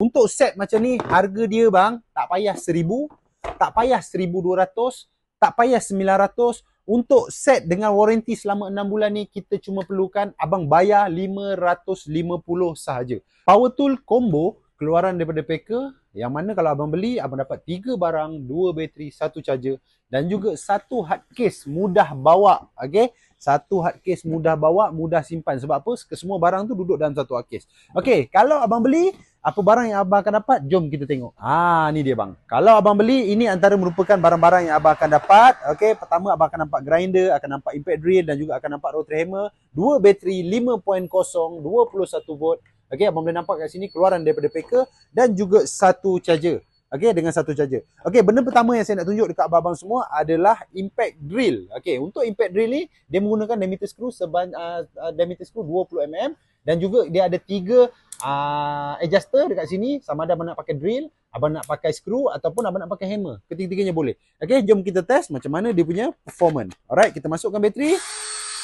Untuk set macam ni, harga dia bang, tak payah 1000, tak payah 1200, tak payah 900. Untuk set dengan warranty selama 6 bulan ni, kita cuma perlukan abang bayar 550 sahaja. Power tool combo keluaran daripada Packer, yang mana kalau abang beli, abang dapat 3 barang, 2 bateri, 1 charger dan juga 1 hard case mudah bawa. Okey, 1 hard case mudah bawa, mudah simpan. Sebab apa? Semua barang tu duduk dalam 1 hard case. Okey, kalau abang beli, apa barang yang abang akan dapat? Jom kita tengok. Ni dia bang. Kalau abang beli, ini antara merupakan barang-barang yang abang akan dapat. Okey, pertama abang akan nampak grinder, akan nampak impact drill dan juga akan nampak rotary hammer, 2 bateri 5.0, 21 volt. Okey, abang boleh nampak kat sini keluaran daripada Packer dan juga 1 charger. Okey, dengan 1 charger. Okey, benda pertama yang saya nak tunjuk dekat abang semua adalah impact drill. Okey, untuk impact drill ni, dia menggunakan diameter screw diameter screw 20 mm dan juga dia ada 3 adjuster dekat sini, sama ada abang nak pakai drill, abang nak pakai screw ataupun abang nak pakai hammer. Ketiga-tiganya boleh. Okey, jom kita test macam mana dia punya performance. Alright, kita masukkan bateri.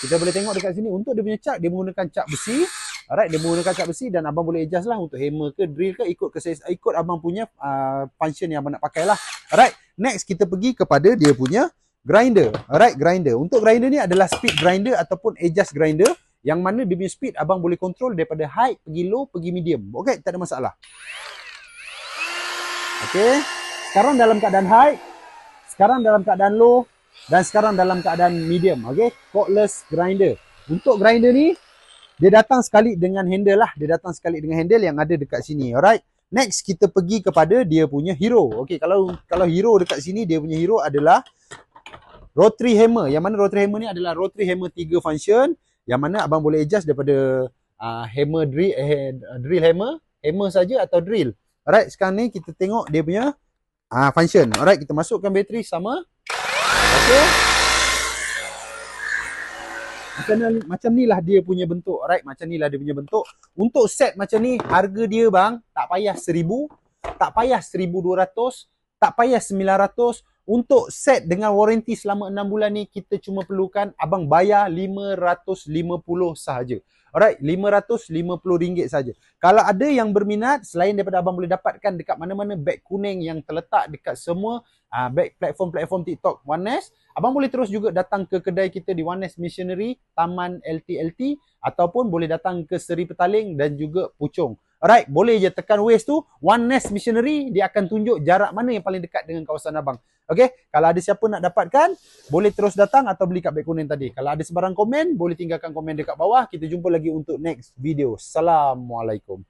Kita boleh tengok dekat sini untuk dia punya cak, dia menggunakan cak besi. Alright, dia menggunakan cak besi dan abang boleh adjust lah untuk hammer ke drill ke, ikut abang punya function yang abang nak pakai lah. Alright, next kita pergi kepada dia punya grinder. Alright, grinder. Untuk grinder ni adalah speed grinder ataupun adjust grinder, yang mana dia punya speed abang boleh control daripada high pergi low pergi medium. Okey, tak ada masalah. Okey, sekarang dalam keadaan high, sekarang dalam keadaan low dan sekarang dalam keadaan medium. Okey, cordless grinder. Untuk grinder ni dia datang sekali dengan handle lah. Dia datang sekali dengan handle yang ada dekat sini. Alright. Next kita pergi kepada dia punya hero. Okey, kalau hero dekat sini, dia punya hero adalah rotary hammer. Yang mana rotary hammer ni adalah rotary hammer 3 function, yang mana abang boleh adjust daripada hammer drill hammer saja atau drill. Alright, sekarang ni kita tengok dia punya function. Alright, kita masukkan bateri sama. Okey. Macam ni lah dia punya bentuk. Alright, macam ni lah dia punya bentuk. Untuk set macam ni, harga dia bang, tak payah 1000, tak payah 1200, tak payah 900. Untuk set dengan warranty selama 6 bulan ni, kita cuma perlukan abang bayar 550 sahaja. Alright, RM550 saja. Kalau ada yang berminat, selain daripada abang boleh dapatkan dekat mana-mana beg kuning yang terletak dekat semua beg platform TikTok OneNest, abang boleh terus juga datang ke kedai kita di OneNest Missionary, Taman LTLT, ataupun boleh datang ke Seri Petaling dan juga Puchong. Alright, boleh je tekan Waze tu, OneNest Missionary, dia akan tunjuk jarak mana yang paling dekat dengan kawasan abang. Okey, kalau ada siapa nak dapatkan, boleh terus datang atau beli kat beg kuning tadi. Kalau ada sebarang komen, boleh tinggalkan komen dekat bawah. Kita jumpa lagi untuk next video. Assalamualaikum.